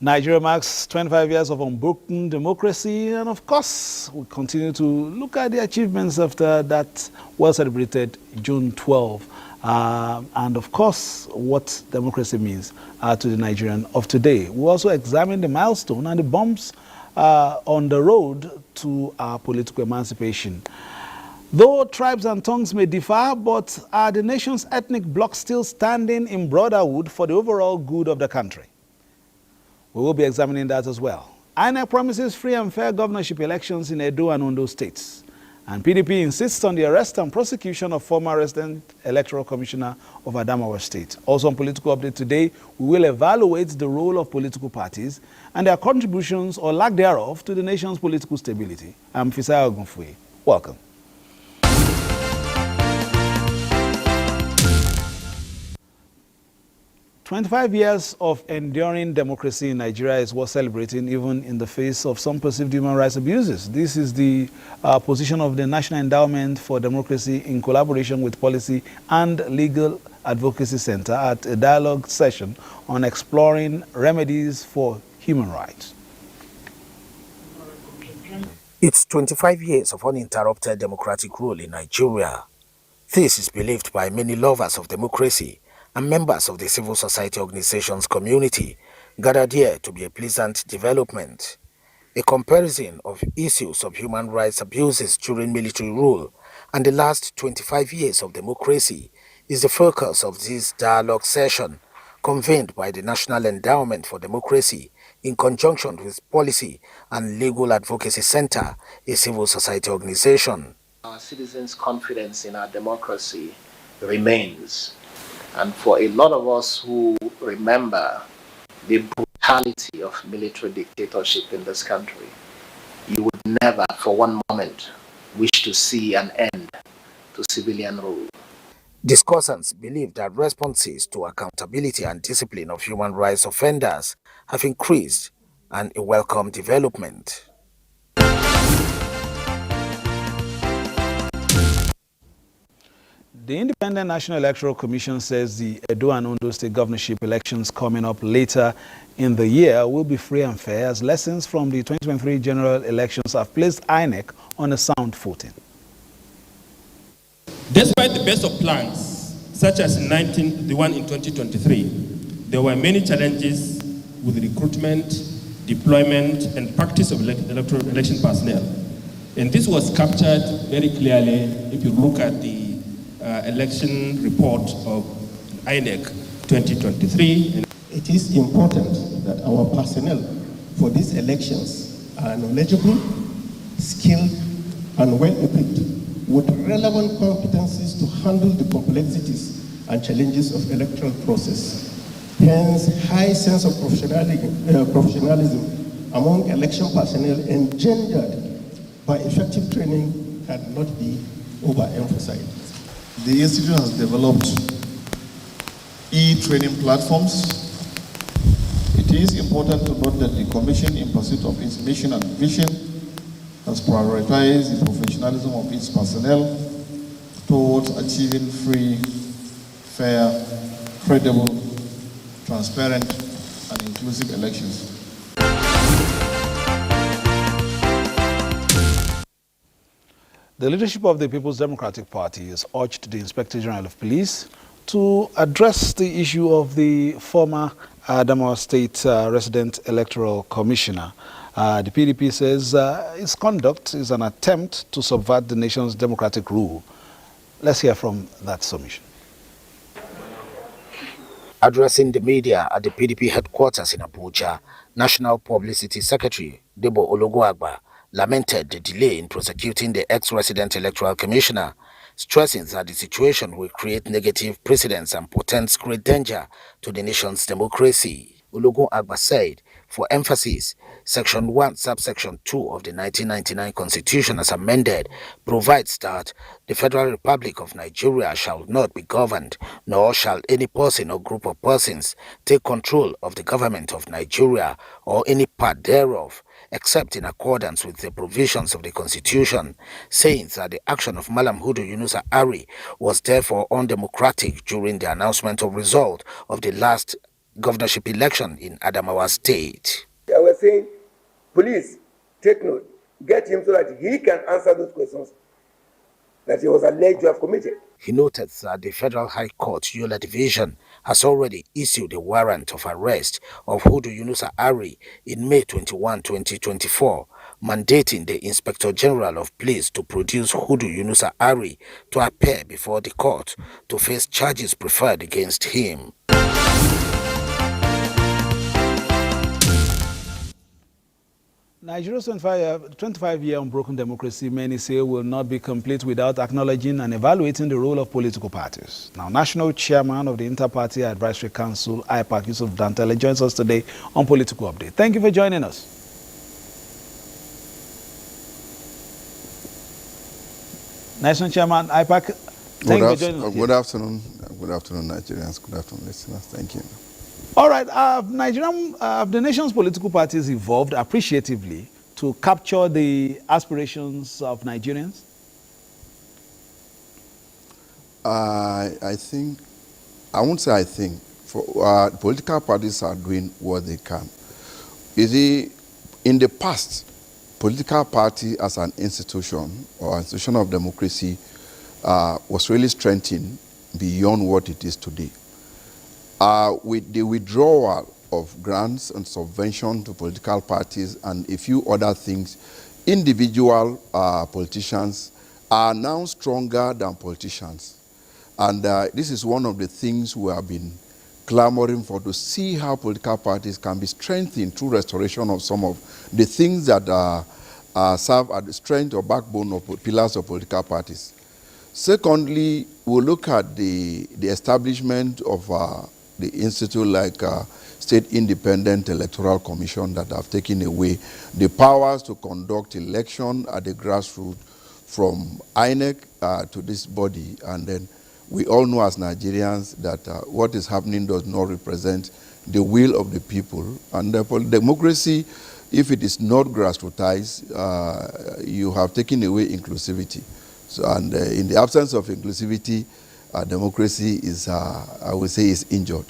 Nigeria marks 25 years of unbroken democracy, and of course, we continue to look at the achievements after that well-celebrated June 12. And of course, what democracy means to the Nigerian of today. We also examine the milestone and the bumps on the road to our political emancipation. Though tribes and tongues may differ, but are the nation's ethnic blocs still standing in brotherhood for the overall good of the country? We will be examining that as well. INEC promises free and fair governorship elections in Edo and Ondo states. And PDP insists on the arrest and prosecution of former resident electoral commissioner of Adamawa State. Also on Political Update today, we will evaluate the role of political parties and their contributions or lack thereof to the nation's political stability. I'm Fisaya Ogunfue. Welcome. "25 years of enduring democracy in Nigeria is worth celebrating even in the face of some perceived human rights abuses." This is the position of the National Endowment for Democracy in collaboration with Policy and Legal Advocacy Center at a dialogue session on exploring remedies for human rights. It's 25 years of uninterrupted democratic rule in Nigeria. This is believed by many lovers of democracy and members of the civil society organizations community gathered here to be a pleasant development. A comparison of issues of human rights abuses during military rule and the last 25 years of democracy is the focus of this dialogue session convened by the National Endowment for Democracy in conjunction with Policy and Legal Advocacy Center, a civil society organization. Our citizens' confidence in our democracy remains. And for a lot of us who remember the brutality of military dictatorship in this country, you would never for one moment wish to see an end to civilian rule. Discussants believe that responses to accountability and discipline of human rights offenders have increased, and a welcome development. The Independent National Electoral Commission says the Edo and Ondo state governorship elections coming up later in the year will be free and fair, as lessons from the 2023 general elections have placed INEC on a sound footing. Despite the best of plans, such as the one in 2023, there were many challenges with recruitment, deployment, and practice of electoral election personnel. And this was captured very clearly if you look at the election report of INEC 2023. It is important that our personnel for these elections are knowledgeable, skilled, and well-equipped with relevant competencies to handle the complexities and challenges of electoral process. Hence, high sense of professionalism among election personnel engendered by effective training cannot be overemphasized. The Institute has developed e-training platforms. It is important to note that the Commission, in pursuit of its mission and vision, has prioritized the professionalism of its personnel towards achieving free, fair, credible, transparent, and inclusive elections. The leadership of the People's Democratic Party has urged the Inspector General of Police to address the issue of the former Adamawa State resident electoral commissioner. The PDP says its conduct is an attempt to subvert the nation's democratic rule. Let's hear from that submission. Addressing the media at the PDP headquarters in Abuja, National Publicity Secretary Debo Ologunagba lamented the delay in prosecuting the ex-resident electoral commissioner, stressing that the situation will create negative precedents and portends great danger to the nation's democracy. Ologunagba said, for emphasis, Section 1, Subsection 2 of the 1999 Constitution as amended provides that the Federal Republic of Nigeria shall not be governed, nor shall any person or group of persons take control of the government of Nigeria or any part thereof, except in accordance with the provisions of the Constitution, saying that the action of Malam Hudu Yunusa Ari was therefore undemocratic during the announcement of result of the last governorship election in Adamawa State. I was saying, police, take note, get him so that he can answer those questions that he was alleged to have committed. He noted that the Federal High Court Yola Division has already issued a warrant of arrest of Hudu Yunusa Ari in May 21, 2024, mandating the Inspector General of Police to produce Hudu Yunusa Ari to appear before the court to face charges preferred against him. Nigeria's 25-year unbroken democracy, many say, will not be complete without acknowledging and evaluating the role of political parties. Now, National Chairman of the Inter-Party Advisory Council, IPAC, Yusuf Dantele, joins us today on Political Update. Thank you for joining us. National Chairman, IPAC, thank you for joining us. Good afternoon. Good afternoon, Nigerians. Good afternoon, listeners. Thank you. All right, the nation's political parties evolved appreciatively to capture the aspirations of Nigerians? I think, political parties are doing what they can. You see, in the past, political party as an institution or institution of democracy was really strengthened beyond what it is today. With the withdrawal of grants and subvention to political parties and a few other things, individual politicians are now stronger than politicians. And this is one of the things we have been clamoring for, to see how political parties can be strengthened through restoration of some of the things that serve as the strength or backbone of pillars of political parties. Secondly, we'll look at the establishment of the institute like State Independent Electoral Commission that have taken away the powers to conduct election at the grassroots from INEC to this body. And then we all know as Nigerians that what is happening does not represent the will of the people. And therefore, democracy, if it is not grassrootized, you have taken away inclusivity. So, and in the absence of inclusivity, democracy is, I would say, is injured.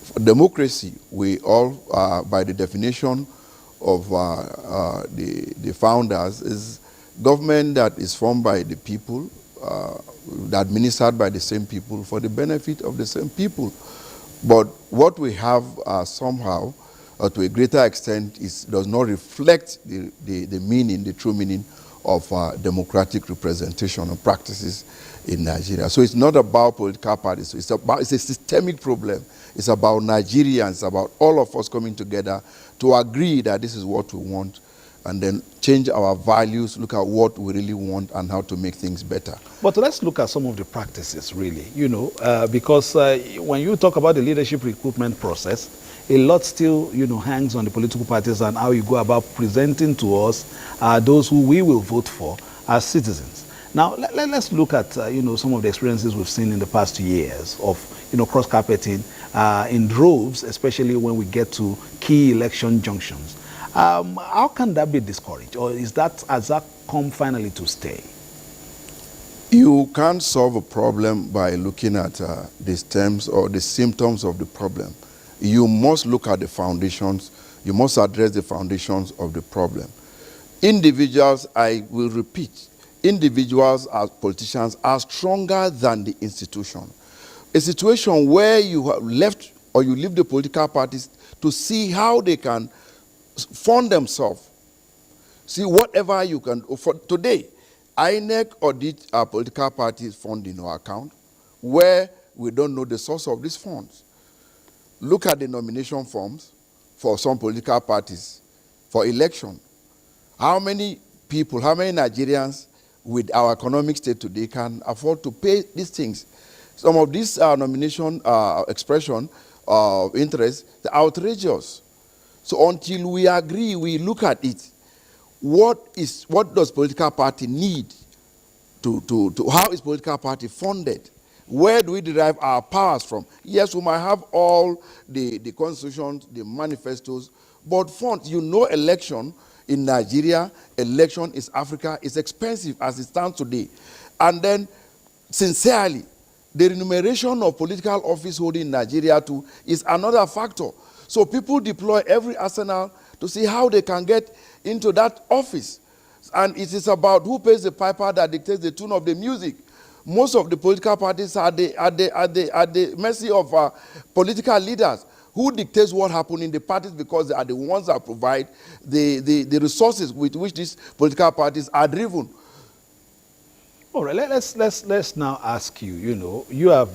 For democracy, we all, by the definition of the founders, is government that is formed by the people, administered by the same people for the benefit of the same people. But what we have somehow, to a greater extent, does not reflect the meaning, the true meaning of democratic representation and practices in Nigeria. So it's not about political parties. It's a systemic problem. It's about Nigerians, it's about all of us coming together to agree that this is what we want, and then change our values, look at what we really want and how to make things better. But let's look at some of the practices, really, because when you talk about the leadership recruitment process, a lot still, hangs on the political parties and how you go about presenting to us those who we will vote for as citizens. Now, let's look at, some of the experiences we've seen in the past 2 years of, cross-carpeting in droves, especially when we get to key election junctions. How can that be discouraged? Or has that come finally to stay? You can't solve a problem by looking at the stems or the symptoms of the problem. You must look at the foundations. You must address the foundations of the problem. Individuals, I will repeat, individuals as politicians are stronger than the institution. A situation where you have left or you leave the political parties to see how they can fund themselves. See whatever you can. For today, INEC audit our political parties' fund in our account where we don't know the source of these funds. Look at the nomination forms for some political parties for election. How many people, how many Nigerians with our economic state today can afford to pay these things? Some of these nomination expression of interest, they're outrageous. So until we agree, we look at it. What does political party need how is political party funded? Where do we derive our powers from? Yes, we might have all the constitutions, the manifestos, but funds, election in Nigeria, election in Africa is expensive as it stands today. And then, sincerely, the remuneration of political office holding in Nigeria too is another factor. So people deploy every arsenal to see how they can get into that office. And it is about who pays the piper that dictates the tune of the music. Most of the political parties are at the mercy of political leaders who dictates what happens in the parties, because they are the ones that provide the resources with which these political parties are driven. All right, let's now ask you. You know, you are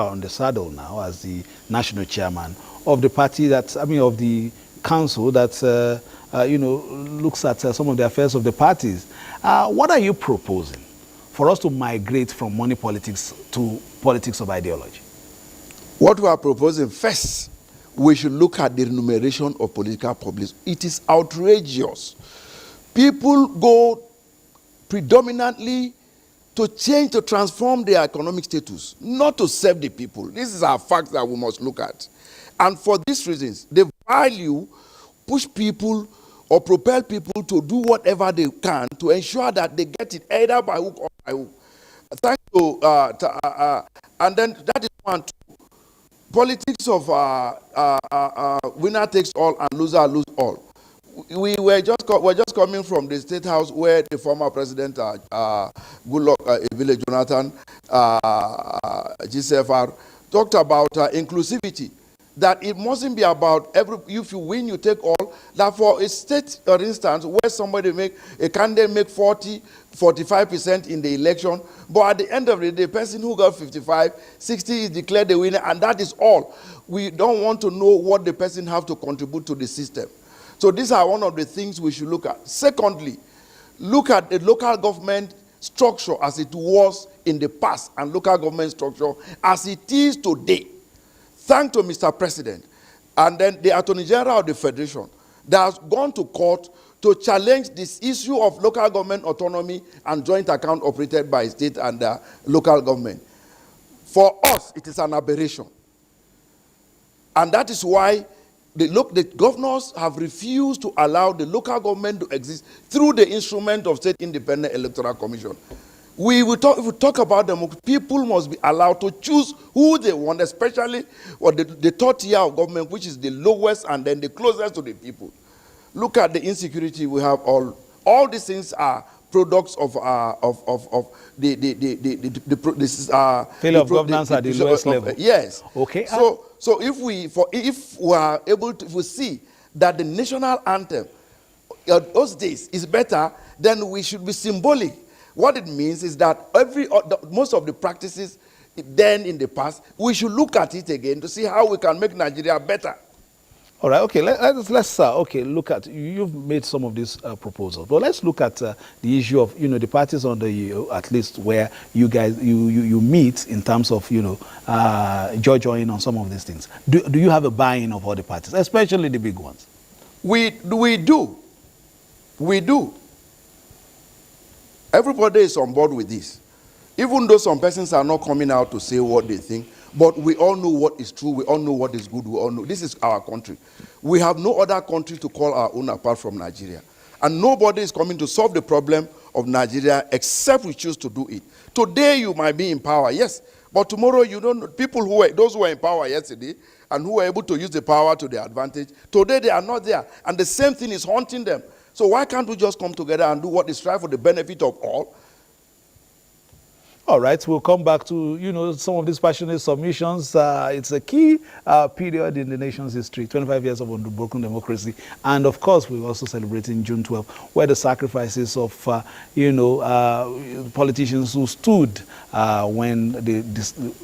on the saddle now as the national chairman of the party of the council that looks at some of the affairs of the parties. What are you proposing for us to migrate from money politics to politics of ideology? What we are proposing, first, we should look at the remuneration of political publics. It is outrageous. People go predominantly to transform their economic status, not to serve the people. This is a fact that we must look at. And for these reasons, the value push people or propel people to do whatever they can to ensure that they get it either by hook or by hook. Thank you. And then that is one. Politics of winner takes all and loser lose all. We're just coming from the State House where the former president, Goodluck Ebele Jonathan, GCFR, talked about inclusivity. That it mustn't be about if you win, you take all. That for a state, for instance, where a candidate make 45% in the election, but at the end of the day, the person who got 55, 60 is declared the winner, and that is all. We don't want to know what the person have to contribute to the system. So these are one of the things we should look at. Secondly, look at the local government structure as it was in the past and local government structure as it is today. Thanks to Mr. President and then the Attorney General of the Federation that has gone to court to challenge this issue of local government autonomy and joint account operated by state and local government. For us, it is an aberration. And that is why the governors have refused to allow the local government to exist through the instrument of State Independent Electoral Commission. If we talk about democracy, people must be allowed to choose who they want, especially the third tier of government, which is the lowest and then the closest to the people. Look at the insecurity we have. All these things are products of failure of governance at the lowest level. Yes. Okay. So if we are able to, if we see that the national anthem those days is better, then we should be symbolic. What it means is that most of the practices then in the past, we should look at it again to see how we can make Nigeria better. All right, okay, let's look at, you've made some of these proposals, but let's look at the issue of, the parties under you, at least where you guys, you meet in terms of, join on some of these things. Do you have a buy-in of all the parties, especially the big ones? We do. Everybody is on board with this. Even though some persons are not coming out to say what they think, but we all know what is true, we all know what is good, we all know this is our country. We have no other country to call our own apart from Nigeria. And nobody is coming to solve the problem of Nigeria except we choose to do it. Today you might be in power, yes, but tomorrow you don't know. Those who were in power yesterday and who were able to use the power to their advantage, today they are not there. And the same thing is haunting them. So why can't we just come together and do what is right for the benefit of all? All right, we'll come back to, some of these passionate submissions. It's a key period in the nation's history, 25 years of unbroken democracy. And of course, we're also celebrating June 12th, where the sacrifices of, politicians who stood when they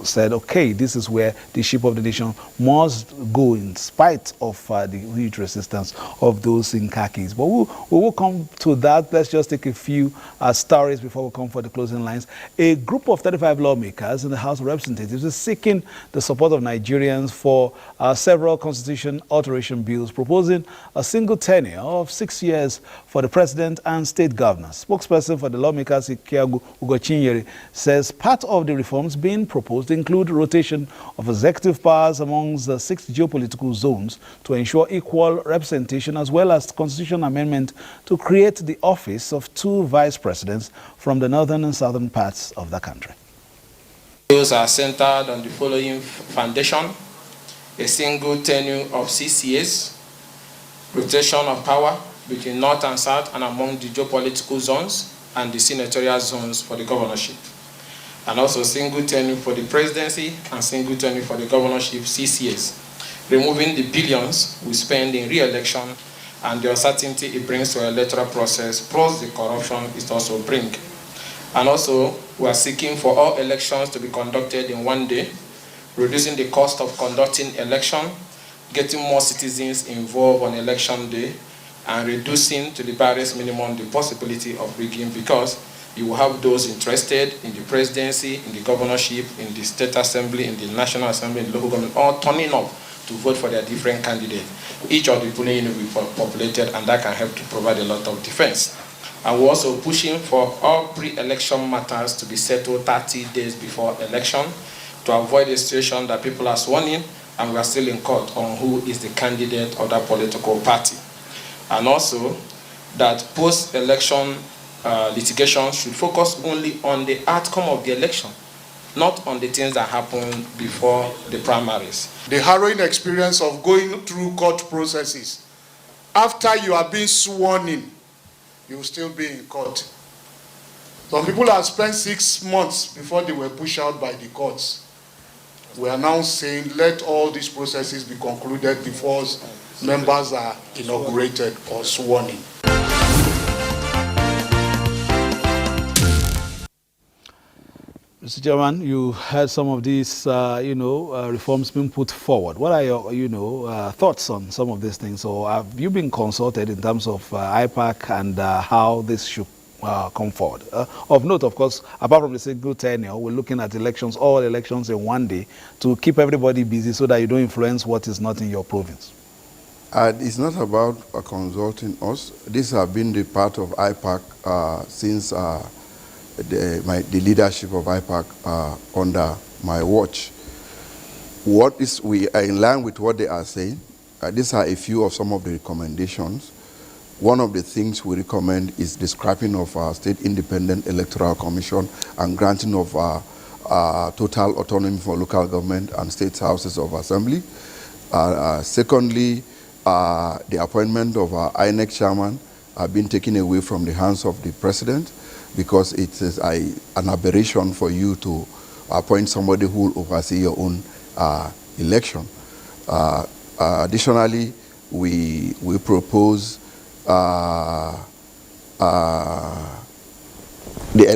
said, okay, this is where the ship of the nation must go in spite of the huge resistance of those in khakis. But we will come to that. Let's just take a few stories before we come for the closing lines. A group of 35 lawmakers in the House of Representatives is seeking the support of Nigerians for several constitution alteration bills, proposing a single tenure of 6 years for the president and state governors. Spokesperson for the lawmakers, Ikiagu Ugochinyere, says part of the reforms being proposed include rotation of executive powers amongst the 6 geopolitical zones to ensure equal representation, as well as constitutional amendment to create the office of 2 vice presidents from the northern and southern parts of the country. Those are centered on the following foundation: a single tenure of 6 years, rotation of power between North and South and among the geopolitical zones and the senatorial zones for the governorship, and also single tenure for the presidency and single tenure for the governorship 6 years, removing the billions we spend in re-election and the uncertainty it brings to our electoral process, plus the corruption it also brings. And also, we are seeking for all elections to be conducted in one day, reducing the cost of conducting election, getting more citizens involved on election day, and reducing to the barest minimum the possibility of rigging, because you will have those interested in the presidency, in the governorship, in the state assembly, in the national assembly, in the local government, all turning up to vote for their different candidates. Each of the polling units will be populated, and that can help to provide a lot of defense. And we're also pushing for all pre-election matters to be settled 30 days before election to avoid a situation that people are sworn in and we are still in court on who is the candidate of that political party. And also that post-election litigation should focus only on the outcome of the election, not on the things that happen before the primaries. The harrowing experience of going through court processes. After you are being sworn in, you will still be in court. Some people have spent 6 months before they were pushed out by the courts. We are now saying let all these processes be concluded before members are inaugurated or sworn in. Mr. Chairman, you heard some of these, reforms being put forward. What are your, thoughts on some of these things? Or have you been consulted in terms of IPAC and how this should come forward? Of note, of course, apart from the single tenure, we're looking at elections, all elections in one day, to keep everybody busy so that you don't influence what is not in your province. It's not about consulting us. This has been the part of IPAC since the leadership of IPAC under my watch. We are in line with what they are saying. These are a few of some of the recommendations. One of the things we recommend is the scrapping of our State Independent Electoral Commission and granting of total autonomy for local government and state houses of assembly. Secondly, the appointment of our INEC chairman have been taken away from the hands of the president, because it is an aberration for you to appoint somebody who will oversee your own election. Additionally, we propose the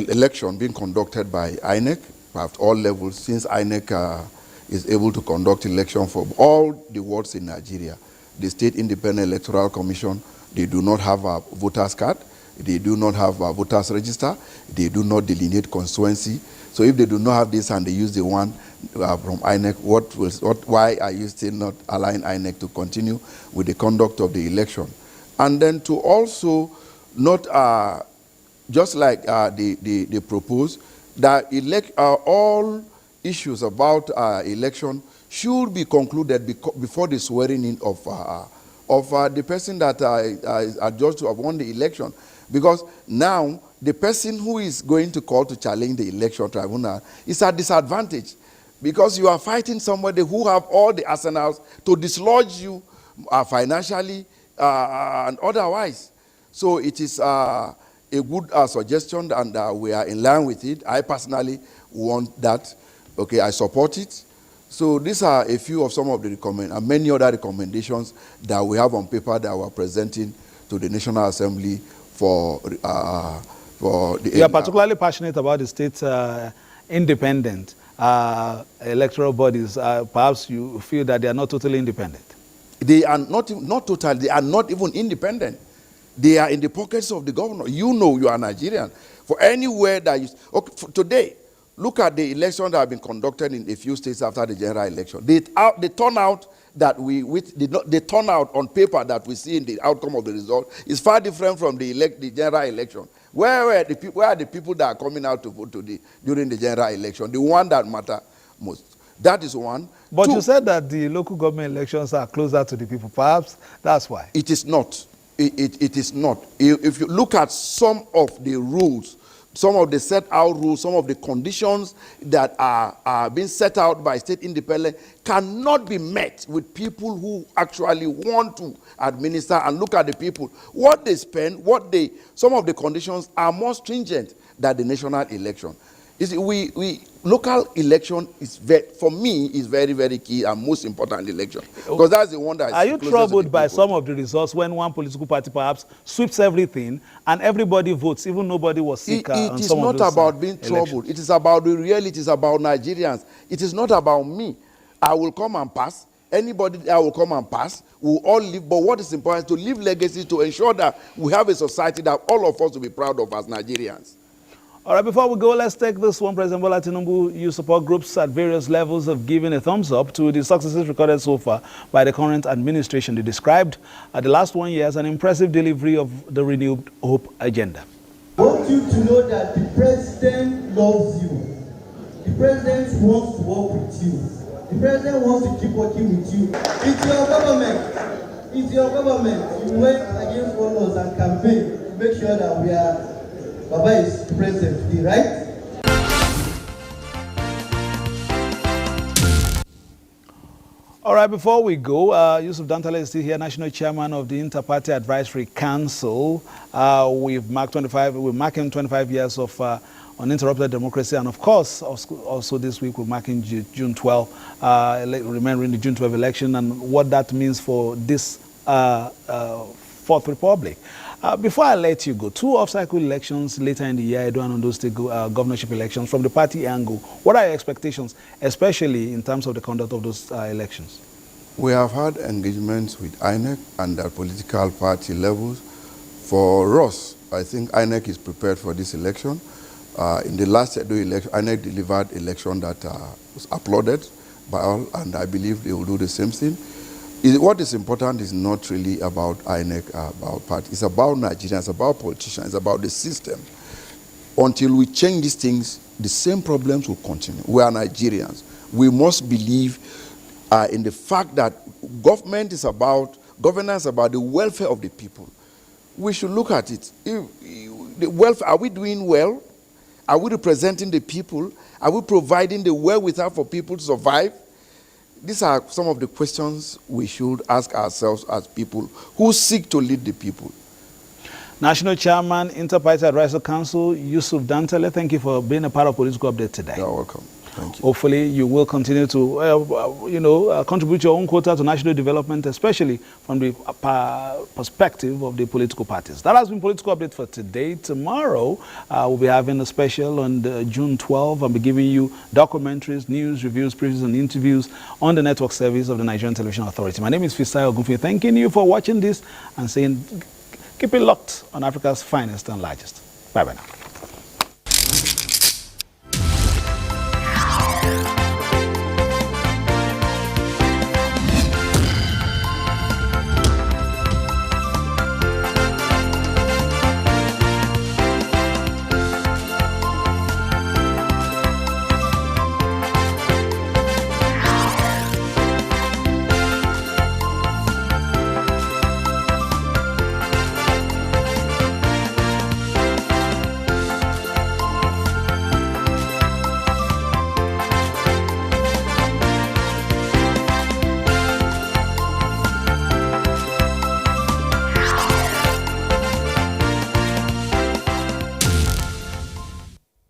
election being conducted by INEC at all levels, since INEC is able to conduct election for all the wards in Nigeria. The State Independent Electoral Commission, they do not have a voter's card. They do not have a voters register. They do not delineate constituency. So if they do not have this and they use the one from INEC, why are you still not allowing INEC to continue with the conduct of the election? And then to also not, just like they propose, that all issues about election should be concluded before the swearing in of the person that is adjudged to have won the election. Because now, the person who is going to call to challenge the election tribunal is at disadvantage, because you are fighting somebody who have all the arsenals to dislodge you financially and otherwise. So it is a good suggestion, and we are in line with it. I personally want that. Okay, I support it. So these are a few of some of the and many other recommendations that we have on paper that we're presenting to the National Assembly for the... You are particularly passionate about the state independent electoral bodies. Perhaps you feel that they are not totally independent. They are not total. They are not even independent. They are in the pockets of the governor. You know you are Nigerian. For anywhere that you... Okay, for today, look at the election that have been conducted in a few states after the general election. The turnout that the turnout on paper that we see in the outcome of the result is far different from the general election. Where are the people that are coming out to vote during the general election? The one that matter most. That is one. But two, you said that the local government elections are closer to the people. Perhaps that's why. It is not. It is not. If you look at some of the rules, some of the set out rules, some of the conditions that are being set out by state independent cannot be met with people who actually want to administer and look at the people. What they spend, some of the conditions are more stringent than the national election. You see, local election is for me is very, very key and most important election, because that's the one that is Are you closest to troubled the by people. some of the results when one political party perhaps sweeps everything and everybody votes, even nobody was sick? It is not about being troubled. It is about the reality. It is about Nigerians. It is not about me. I will come and pass. Anybody that will come and pass. We will all live. But what is important is to leave legacy to ensure that we have a society that all of us will be proud of as Nigerians. All right, before we go, let's take this one. President Bola Tinubu, you support groups at various levels have given a thumbs up to the successes recorded so far by the current administration. They described the last 1 year as an impressive delivery of the renewed hope agenda. I want you to know that the president loves you. The president wants to work with you. The president wants to keep working with you. It's your government. It's your government. You went against all laws and campaign to make sure that we are Baba is president today, right? All right, before we go, Yusuf Dantale is still here, National Chairman of the Inter-Party Advisory Council. We're marking 25 years of uninterrupted democracy, and of course, also this week we're marking June 12, remembering the June 12 election and what that means for this Fourth Republic. Before I let you go, 2 off-cycle elections later in the year, Edo and Ondo State governorship elections. From the party angle, what are your expectations, especially in terms of the conduct of those elections? We have had engagements with INEC and their political party levels. For us, I think INEC is prepared for this election. In the last Edo election, INEC delivered election that was applauded by all, and I believe they will do the same thing. What is important is not really about INEC, about party. It's about Nigerians, it's about politicians, it's about the system. Until we change these things, the same problems will continue. We are Nigerians. We must believe in the fact that governance is about the welfare of the people. We should look at it. The welfare, are we doing well? Are we representing the people? Are we providing the wherewithal for people to survive? These are some of the questions we should ask ourselves as people who seek to lead the people. National Chairman, Inter-Party Advisory Council, Yusuf Dantale, thank you for being a part of Political Update today. You're welcome. Thank you. Hopefully, you will continue to, contribute your own quota to national development, especially from the perspective of the political parties. That has been Political Update for today. Tomorrow, we'll be having a special on June 12. I'll be giving you documentaries, news, reviews, previews, and interviews on the network service of the Nigerian Television Authority. My name is Fisai Ogunfi. Thanking you for watching this and saying, keep it locked on Africa's finest and largest. Bye-bye now.